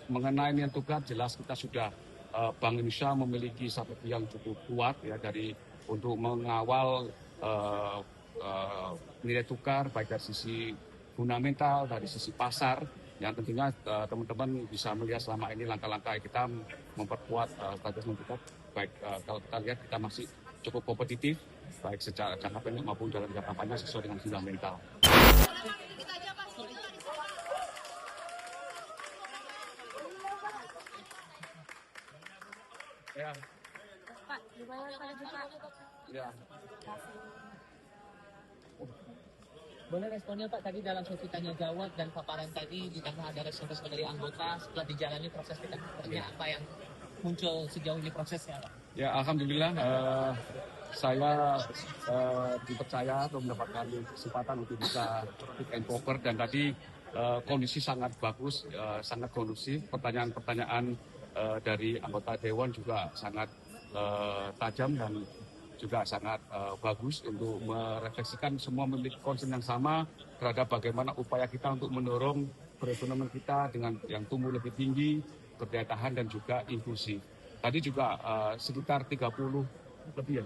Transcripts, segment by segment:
mengenai niat tukar, jelas kita sudah Bank Indonesia memiliki strategi yang cukup kuat ya untuk mengawal nilai tukar baik dari sisi fundamental, dari sisi pasar, yang tentunya teman-teman bisa melihat selama ini langkah-langkah kita memperkuat strategi tukar, baik kalau kita lihat kita masih cukup kompetitif baik secara jangka pendek maupun dalam jangka panjang sesuai dengan fundamental. Ya. Pak, gimana Pak? Ya. Boleh responnya Pak, tadi dalam sesi tanya jawab dan paparan tadi ditambah ada respon dari anggota setelah dijalani proses fit and propernya, apa yang muncul sejauh ini prosesnya Pak? Ya, alhamdulillah saya dipercaya atau mendapatkan kesempatan untuk bisa fit and proper, dan tadi kondisi sangat bagus, sangat kondusif. Pertanyaan-pertanyaan dari anggota Dewan juga sangat tajam dan juga sangat bagus untuk merefleksikan semua memiliki concern yang sama terhadap bagaimana upaya kita untuk mendorong perekonomian kita dengan yang tumbuh lebih tinggi, berdaya tahan dan juga inklusif. Tadi juga sekitar 30 lebih ya,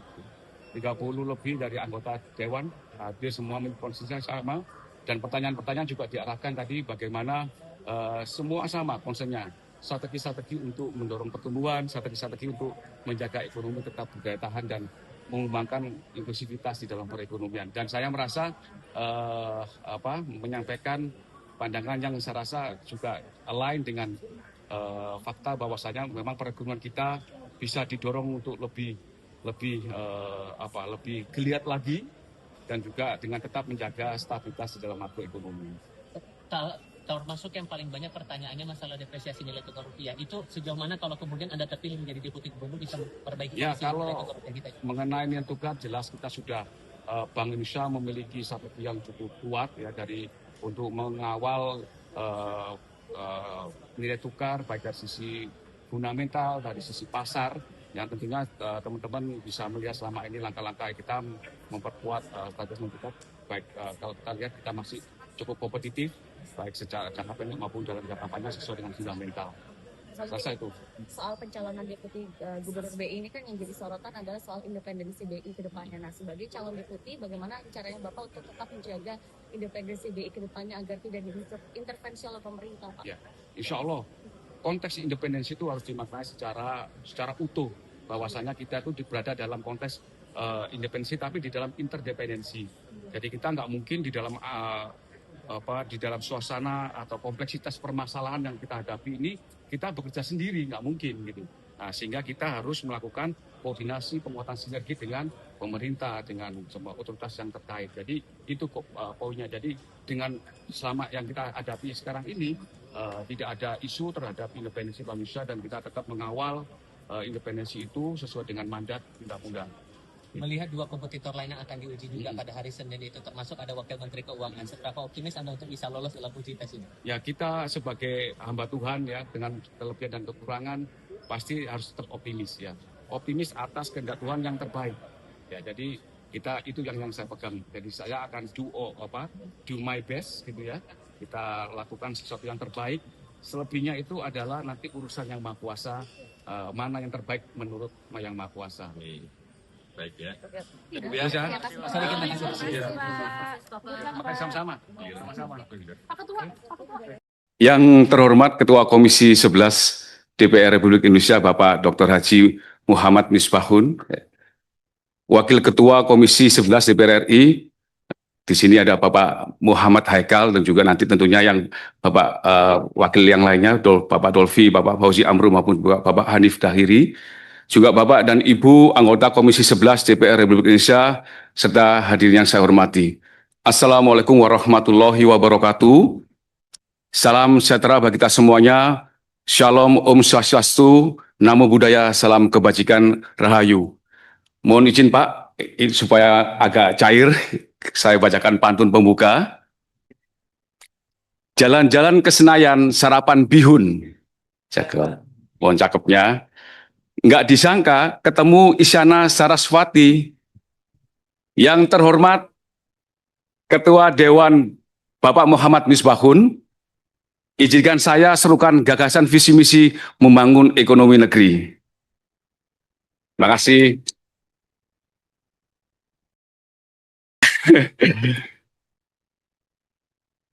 30 lebih dari anggota Dewan hadir semua memiliki concern yang sama, dan pertanyaan-pertanyaan juga diarahkan tadi bagaimana semua sama concernnya. Strategi-strategi untuk mendorong pertumbuhan, strategi-strategi untuk menjaga ekonomi tetap berdaya tahan dan mengembangkan inklusivitas di dalam perekonomian. Dan saya merasa menyampaikan pandangan yang saya rasa juga align dengan fakta bahwasanya memang perekonomian kita bisa didorong untuk lebih geliat lagi dan juga dengan tetap menjaga stabilitas di dalam makroekonomi. Termasuk yang paling banyak pertanyaannya masalah depresiasi nilai tukar rupiah. Itu sejauh mana kalau kemudian Anda terpilih menjadi deputi gubernur bisa memperbaiki ya, kalau nilai tukar rupiah kita? Mengenai nilai tukar, jelas kita sudah Bank Indonesia memiliki strategi yang cukup kuat ya untuk mengawal nilai tukar baik dari sisi fundamental, dari sisi pasar, yang tentunya teman-teman bisa melihat selama ini langkah-langkah kita memperkuat strategi tukar, baik kalau kita lihat kita masih cukup kompetitif baik secara jangka pendek maupun dalam jangka panjang sesuai dengan fundamental. Selesai itu. Soal pencalonan deputi gubernur BI ini kan yang jadi sorotan adalah soal independensi BI ke depannya. Nah, sebagai calon deputi, bagaimana caranya Bapak untuk tetap menjaga independensi BI ke depannya agar tidak diintervensi oleh pemerintah, Pak? Ya, insya Allah konteks independensi itu harus dimaknai secara utuh, bahwasanya kita itu berada dalam konteks independensi tapi di dalam interdependensi. Jadi kita nggak mungkin di dalam suasana atau kompleksitas permasalahan yang kita hadapi ini kita bekerja sendiri, nggak mungkin gitu. Nah, sehingga kita harus melakukan koordinasi penguatan sinergi dengan pemerintah, dengan semua otoritas yang terkait. Jadi itu poinnya. Jadi dengan selama yang kita hadapi sekarang ini tidak ada isu terhadap independensi Bank Indonesia, dan kita tetap mengawal independensi itu sesuai dengan mandat undang-undang. Melihat dua kompetitor lain yang akan diuji juga pada hari Senin itu, termasuk ada Wakil Menteri Keuangan, seberapa optimis Anda untuk bisa lolos dalam uji tes ini? Ya, kita sebagai hamba Tuhan ya, dengan kelebihan dan kekurangan pasti harus tetap optimis ya. Optimis atas kehendak Tuhan yang terbaik. Ya, jadi itu yang saya pegang. Jadi saya akan do my best gitu ya. Kita lakukan sesuatu yang terbaik. Selebihnya itu adalah nanti urusan Yang Maha Kuasa, mana yang terbaik menurut Yang Maha Kuasa. Baik ya. Bisa? Sama-sama. Pak Ketua. Yang terhormat Ketua Komisi 11 DPR Republik Indonesia Bapak Dr. Haji Muhammad Misbahun, Wakil Ketua Komisi 11 DPR RI, di sini ada Bapak Muhammad Haikal, dan juga nanti tentunya yang Bapak wakil yang lainnya, Bapak Dolfi, Bapak Fauzi Amru maupun Bapak Hanif Dahiri, juga Bapak dan Ibu anggota Komisi 11 DPR Republik Indonesia, serta hadirin yang saya hormati. Assalamualaikum warahmatullahi wabarakatuh. Salam sejahtera bagi kita semuanya. Shalom, Om Swastiastu, Namo Buddhaya, salam kebajikan, Rahayu. Mohon izin Pak, supaya agak cair, saya bacakan pantun pembuka. Jalan-jalan ke Senayan, sarapan bihun. Mohon cakepnya. Nggak disangka ketemu Isyana Saraswati. Yang terhormat Ketua Dewan Bapak Muhammad Misbahun, Izinkan saya serukan gagasan visi misi membangun ekonomi negeri. Terima kasih.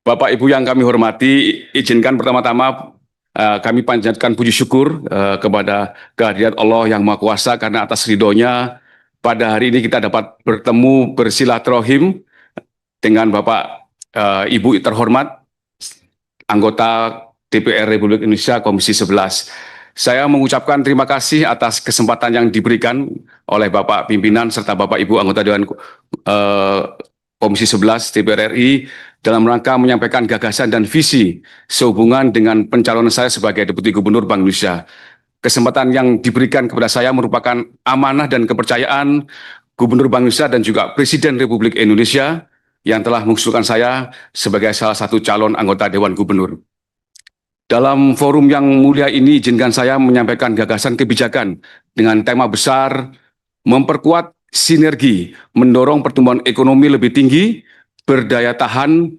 Bapak Ibu yang kami hormati, izinkan pertama-tama kami panjatkan puji syukur kepada kehadirat Allah yang Maha Kuasa karena atas ridhonya pada hari ini kita dapat bertemu bersilaturahim dengan Bapak Ibu terhormat anggota DPR Republik Indonesia Komisi 11. Saya mengucapkan terima kasih atas kesempatan yang diberikan oleh Bapak Pimpinan serta Bapak Ibu anggota Dewan Komisi 11 DPR RI dalam rangka menyampaikan gagasan dan visi sehubungan dengan pencalonan saya sebagai Deputi Gubernur Bank Indonesia. Kesempatan yang diberikan kepada saya merupakan amanah dan kepercayaan Gubernur Bank Indonesia dan juga Presiden Republik Indonesia yang telah mengusulkan saya sebagai salah satu calon anggota Dewan Gubernur. Dalam forum yang mulia ini, izinkan saya menyampaikan gagasan kebijakan dengan tema besar memperkuat sinergi, mendorong pertumbuhan ekonomi lebih tinggi, berdaya tahan,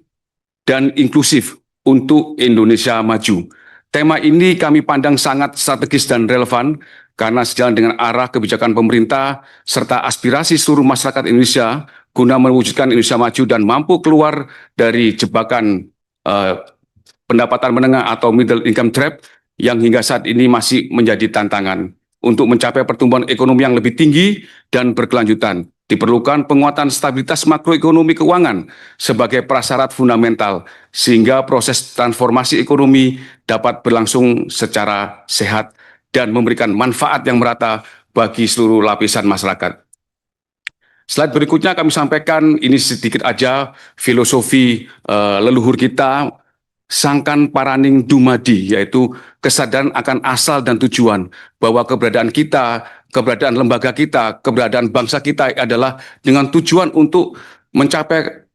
dan inklusif untuk Indonesia maju. Tema ini kami pandang sangat strategis dan relevan karena sejalan dengan arah kebijakan pemerintah serta aspirasi seluruh masyarakat Indonesia guna mewujudkan Indonesia maju dan mampu keluar dari jebakan pendapatan menengah atau middle income trap yang hingga saat ini masih menjadi tantangan. Untuk mencapai pertumbuhan ekonomi yang lebih tinggi dan berkelanjutan, diperlukan penguatan stabilitas makroekonomi keuangan sebagai prasyarat fundamental sehingga proses transformasi ekonomi dapat berlangsung secara sehat dan memberikan manfaat yang merata bagi seluruh lapisan masyarakat. Slide berikutnya kami sampaikan, ini sedikit aja filosofi leluhur kita, sangkan paraning dumadi, yaitu kesadaran akan asal dan tujuan bahwa keberadaan kita, keberadaan lembaga kita, keberadaan bangsa kita adalah dengan tujuan untuk mencapai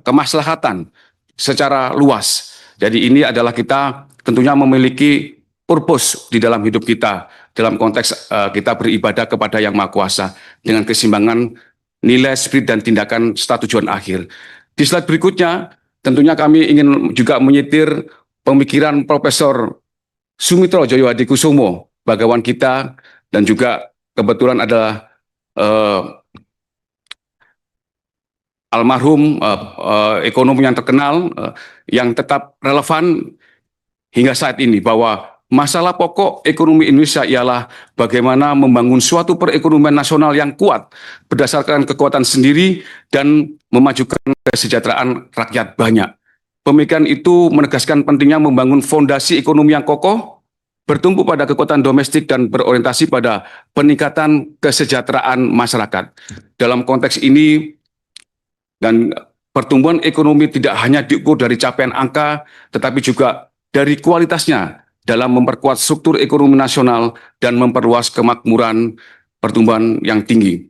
kemaslahatan secara luas. Jadi ini adalah kita tentunya memiliki purpose di dalam hidup kita, dalam konteks kita beribadah kepada Yang Maha Kuasa dengan keseimbangan nilai, spirit, dan tindakan serta tujuan akhir. Di slide berikutnya, tentunya kami ingin juga menyitir pemikiran Profesor Sumitro Joyo Hadikusumo, bagawan kita, dan juga kebetulan adalah almarhum ekonom yang terkenal, yang tetap relevan hingga saat ini, bahwa masalah pokok ekonomi Indonesia ialah bagaimana membangun suatu perekonomian nasional yang kuat berdasarkan kekuatan sendiri dan memajukan kesejahteraan rakyat banyak. Pemikiran itu menegaskan pentingnya membangun fondasi ekonomi yang kokoh, bertumbuh pada kekuatan domestik dan berorientasi pada peningkatan kesejahteraan masyarakat. Dalam konteks ini, dan pertumbuhan ekonomi tidak hanya diukur dari capaian angka, tetapi juga dari kualitasnya dalam memperkuat struktur ekonomi nasional dan memperluas kemakmuran pertumbuhan yang tinggi.